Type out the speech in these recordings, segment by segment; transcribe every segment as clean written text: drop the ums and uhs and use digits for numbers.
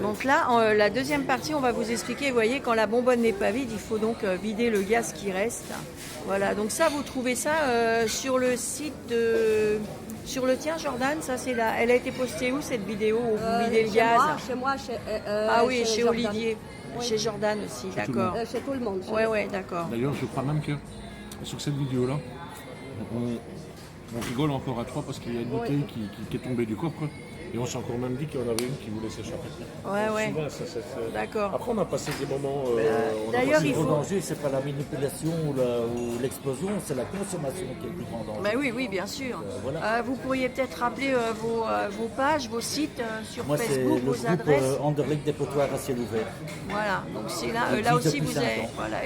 Donc là, la deuxième partie, on va vous expliquer, vous voyez, quand la bonbonne n'est pas vide, il faut donc vider le gaz qui reste. Voilà, donc ça, vous trouvez ça sur le site de... Sur le tien, Jordan, ça c'est là. Elle a été postée où cette vidéo où vous videz le gaz? Chez moi, ah oui, chez Jordan. Olivier, Oui. chez Jordan aussi, d'accord. Chez tout le monde. Ouais, d'accord. D'ailleurs, je crois même que sur cette vidéo-là, on rigole encore à trois parce qu'il y a une bouteille qui est tombée du coffre. Et on s'est encore même dit qu'il y en avait une qui voulait s'échapper. Ouais. Souvent, ça s'est fait. D'accord. Après, on a passé des moments. D'ailleurs, il Le faut. danger, c'est pas la manipulation ou l'explosion, c'est la consommation qui est le plus grand danger. Ben oui, bien sûr. Voilà. Vous pourriez peut-être rappeler vos pages, vos sites sur Moi, c'est Facebook, le vos groupe adresses. Anderlecht Dépotoir à ciel ouvert. Voilà, donc c'est là, Depuis- là aussi depuis vous 5 avez. ans. Voilà,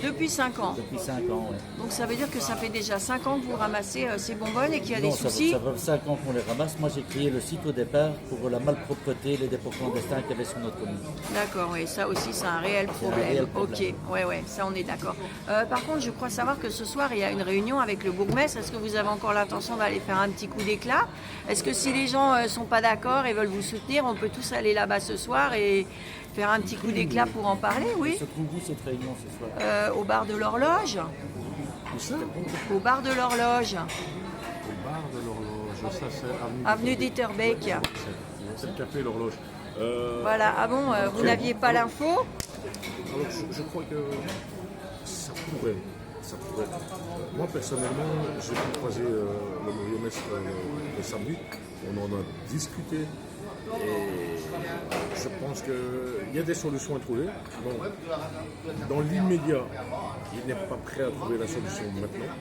depuis 5 ans. Depuis 5 ans, oui. Donc ça veut dire que ça fait déjà 5 ans que vous ramassez ces bonbonnes et qu'il y a Non, des soucis. ça fait 5 ans qu'on les ramasse. Moi, j'ai créé le site au départ pour la malpropreté, les dépôts clandestins qu'il y avait sur notre commune. D'accord, oui, ça aussi c'est un réel problème. réel problème. Ok, ouais, ça on est d'accord. Par contre, je crois savoir que ce soir il y a une réunion avec le bourgmestre. Est-ce que vous avez encore l'intention d'aller faire un petit coup d'éclat? Est-ce que si les gens sont pas d'accord et veulent vous soutenir, on peut tous aller là-bas ce soir et faire un petit coup d'éclat pour en parler? Oui. Se trouve où cette réunion ce soir? Au bar de l'horloge. Où ça? Au bar de l'horloge. Au bar de l'horloge. Ça, c'est Avenue d'Etterbeek. C'est le café l'horloge. Voilà, ah bon, vous n'aviez pas l'info? Alors, je crois que ça pourrait. Moi, personnellement, j'ai pu croiser le bourgmestre le samedi. On en a discuté. Et je pense qu'il y a des solutions à trouver. Bon, dans l'immédiat, il n'est pas prêt à trouver la solution maintenant.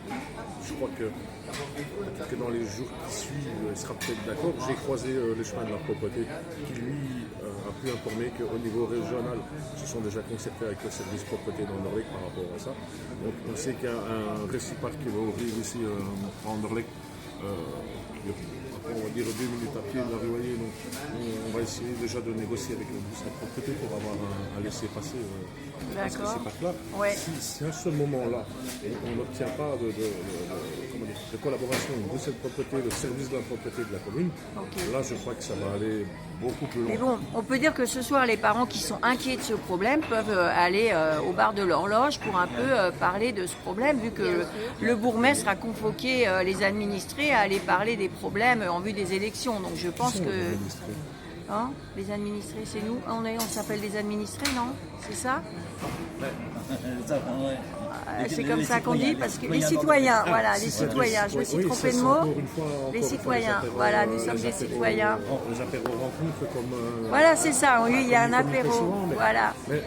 Je crois que dans les jours qui suivent, il sera peut-être d'accord. J'ai croisé les chemins de la propreté qui, lui, a pu informer qu'au niveau régional, se sont déjà concertés avec le service propreté d'Anderlecht par rapport à ça. Donc on sait qu'il y a un réciproque qui va ouvrir ici à Anderlecht. On va dire 2 minutes à pied de la rue Wallée, donc on va essayer déjà de négocier avec le bus de propreté pour avoir un laissez-passer à ce réciproque-là. Ouais. Si à ce moment-là, on n'obtient pas de collaboration de cette propreté, le service de la propreté de la commune, là je crois que ça va aller beaucoup plus loin. Mais bon, on peut dire que ce soir, les parents qui sont inquiets de ce problème peuvent aller au bar de l'horloge pour un peu parler de ce problème, vu que le bourgmestre a convoqué les administrés à aller parler des problèmes en vue des élections. Donc je pense que... Hein, les administrés, c'est nous. On s'appelle les administrés, non? C'est ça? C'est comme ça qu'on dit, parce que les citoyens, voilà, les citoyens, je me suis trompée de mot. Les citoyens, voilà, nous sommes des citoyens. Les apéros rencontres comme... Voilà, c'est ça, oui, il y a un apéro, voilà. Mais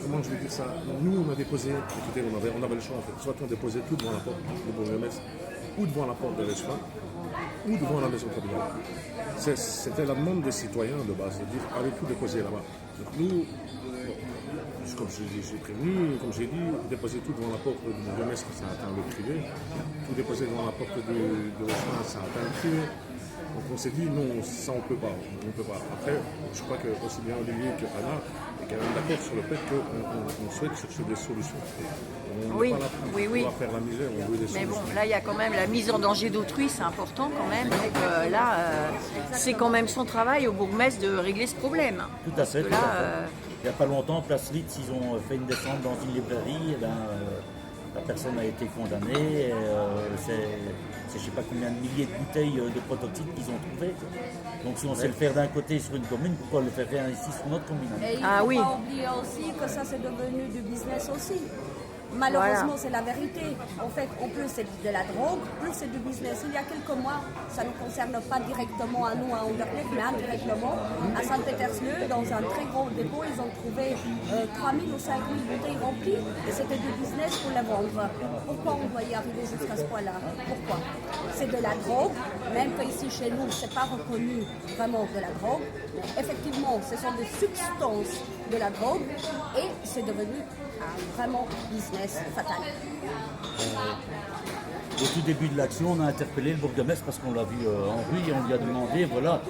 comment je vais dire ça? Nous, on a déposé, écoutez, on avait le choix en fait. Soit on déposait tout devant la porte du bourgmestre, ou devant la porte de l'Espagne, ou devant la maison communale. C'était la demande des citoyens de base, de dire allez tout déposer là-bas. Donc nous, comme j'ai prévenu, comme j'ai dit, déposer tout devant la porte du bourgmestre, ça atteint le privé. Tout déposer devant la porte de l'Espagne, ça atteint le privé. Donc on s'est dit non, ça on peut pas. Après, je crois que aussi bien Olivier que Anna est quand même d'accord sur le fait qu'on souhaite chercher des solutions. On n'est pas là pour faire la misère, on veut des Mais solutions. bon, là, il y a quand même la mise en danger d'autrui, c'est important quand même. Donc là, c'est quand même son travail au bourgmestre de régler ce problème. Tout à fait. Parce que là, Il n'y a pas longtemps, Place Litz, ils ont fait une descente dans une librairie. Et la personne a été condamnée. C'est je ne sais pas combien de milliers de bouteilles de protoxyde qu'ils ont trouvées. Donc si on sait le faire d'un côté sur une commune, pourquoi le faire ici sur notre commune? Et il ne faut pas oublier aussi que ça c'est devenu du business aussi. Malheureusement, c'est la vérité. En fait, en plus c'est de la drogue, plus c'est du business. Il y a quelques mois, ça ne concerne pas directement à nous, à Anderlecht, mais indirectement à Saint-Pétersbourg, dans un très gros dépôt, ils ont trouvé 3000 ou 5000 bouteilles remplies et c'était du business pour les vendre. Pourquoi on doit y arriver jusqu'à ce point-là? Pourquoi? C'est de la drogue, même qu'ici chez nous, ce n'est pas reconnu vraiment de la drogue. Effectivement, ce sont des substances de la drogue et c'est devenu un vraiment business fatal. Au tout début de l'action, on a interpellé le bourgmestre parce qu'on l'a vu en rue et on lui a demandé, voilà,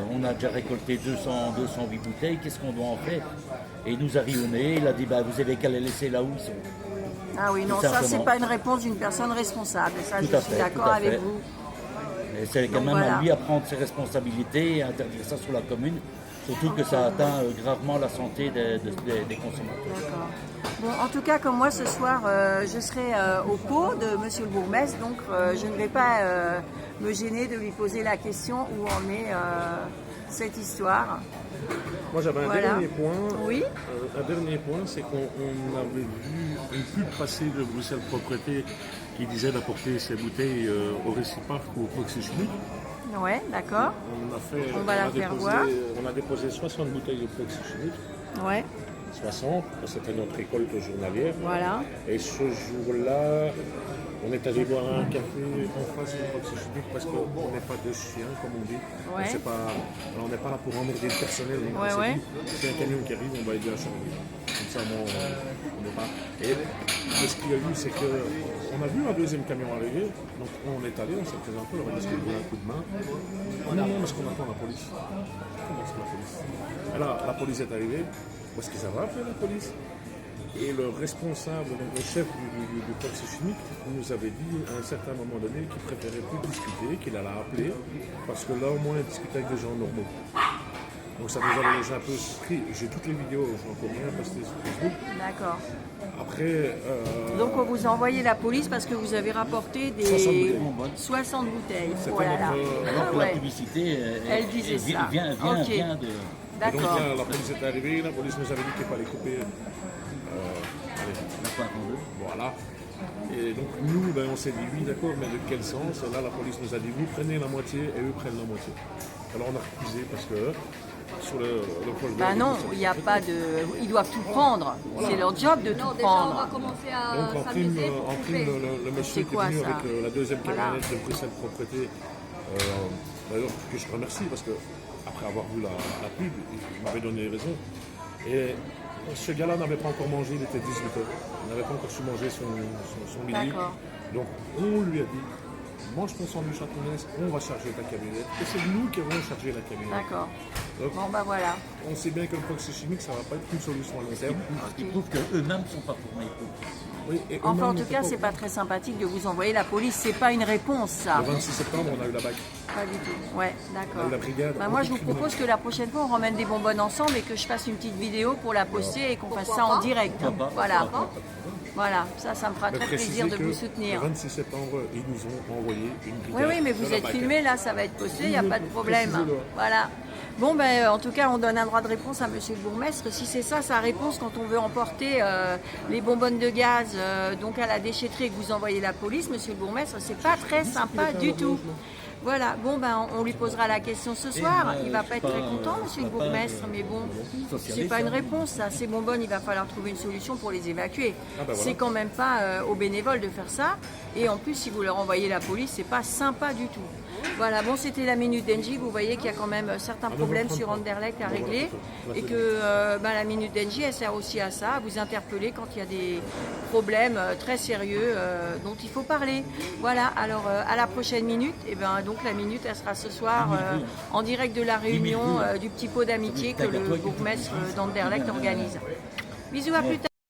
on a déjà récolté 208 bouteilles, qu'est-ce qu'on doit en faire? Et il nous a ri au nez, il a dit, bah, vous avez qu'à les laisser là où ils sont. ah oui, non, ça c'est pas une réponse d'une personne responsable. Ça, je suis d'accord avec vous. Et c'est quand Donc, même voilà. à lui à prendre ses responsabilités et à interdire ça sur la commune. Surtout que ça atteint gravement la santé des consommateurs. D'accord. Bon, en tout cas, comme moi ce soir, je serai au pot de Monsieur le bourgmestre, donc je ne vais pas me gêner de lui poser la question où en est cette histoire. Moi j'avais un dernier point. Oui. Un dernier point, c'est qu'on avait vu une pub passer de Bruxelles Propreté qui disait d'apporter ses bouteilles au Réciparc ou au Proxy-Schmidt. Ouais, d'accord. On va la faire voir. On a déposé 60 bouteilles au Proxy-Schmidt. Ouais. 60, c'était notre récolte journalière. Voilà. Et ce jour-là, on est allé boire un café en face du Proxy-Schmidt parce qu'on n'est pas des chiens, comme on dit. Ouais. On n'est pas là pour emmerder le personnel. Donc on s'est dit, c'est un camion qui arrive, on va aider à charger. Comme ça, on n'est pas. Et ce qu'il y a eu, c'est qu'on a vu un deuxième camion arriver. Donc on est allé, on s'est présenté, on leur a dit qu'on voulait un coup de main. Non, parce qu'on attend la police. Comment c'est la police? Et là, la police est arrivée. Parce qu'ils avaient appelé la police. Et le responsable, donc le chef du Proxy-Schmidt, nous avait dit à un certain moment donné qu'il préférait plus discuter, qu'il allait appeler, parce que là au moins il discutait avec des gens normaux. Donc ça nous avait déjà un peu pris. J'ai toutes les vidéos, je n'ai encore rien posté sur Facebook. D'accord. Après. Donc on vous a envoyé la police parce que vous avez rapporté des 60 bouteilles. C'était Voilà. Alors que la publicité, Elle disait ça. vient Ok. de... Et donc D'accord. là, la police est arrivée, la police nous avait dit qu'il fallait couper. la pointe en deux. Voilà. Et donc nous, ben, on s'est dit oui, d'accord, mais de quel sens? Là, la police nous a dit vous prenez la moitié et eux prennent la moitié. Alors on a refusé parce que sur le projet. Ben non, il n'y a pas de. Ils doivent tout prendre. C'est leur job de tout Non, déjà, on va prendre. commencer à Donc en prime, s'amuser pour couper. le monsieur C'est qui est quoi, venu ça? avec la deuxième Voilà. camionnette de Bruxelles Propreté, d'ailleurs que je remercie parce que après avoir vu la pub, il m'avait donné raison. Et ce gars-là n'avait pas encore mangé, il était 18h. Il n'avait pas encore su manger son midi. D'accord. Donc on lui a dit, mange ton sandwich à ton aise, on va charger ta camionnette. Et c'est nous qui allons charger la camionnette. D'accord. Donc, Bon ben voilà. on sait bien que le Proxy-Chimique, ça ne va pas être une solution à long terme. Ce qui prouve qu'eux-mêmes ne sont pas formés. Oui, et Enfin, en eux-mêmes tout n'étaient cas, pas c'est au pas très sympathique de vous envoyer la police. C'est pas une réponse, ça. courant. Le 26 septembre, on a eu la bague. Pas du tout. Ouais, d'accord. La brigade. Bah, moi, je vous propose que la prochaine fois, on ramène des bonbonnes ensemble et que je fasse une petite vidéo pour la poster et qu'on fasse ça en direct. Pourquoi pas? Voilà. Pourquoi pas? Voilà, ça me fera Mais très plaisir de préciser vous que soutenir. Le 26 septembre, ils nous ont envoyé une brigade. Oui, oui, mais de vous la êtes BAC. filmé, là, ça va être posté, il n'y a Oui, pas de problème. précisez-le. Voilà. Bon, ben, en tout cas, on donne un droit de réponse à monsieur le bourgmestre. Si c'est ça, sa réponse, quand on veut emporter les bonbonnes de gaz donc à la déchetterie et que vous envoyez la police, monsieur le bourgmestre, c'est pas très sympa du tout. Voilà, bon, ben, on lui posera la question ce soir. Il va pas être très content, monsieur le bourgmestre, mais bon, c'est pas une réponse, ça. Ces bonbonnes, il va falloir trouver une solution pour les évacuer. Ah, bah, voilà. C'est quand même pas aux bénévoles de faire ça. Et en plus, si vous leur envoyez la police, c'est pas sympa du tout. Voilà, bon, c'était la minute d'Engie. Vous voyez qu'il y a quand même certains problèmes sur Anderlecht à régler. Et que la minute d'Engie, elle sert aussi à ça, à vous interpeller quand il y a des problèmes très sérieux dont il faut parler. Voilà, alors à la prochaine minute, et ben donc la minute, elle sera ce soir en direct de la réunion du petit pot d'amitié que le bourgmestre d'Anderlecht organise. Bisous, à plus tard.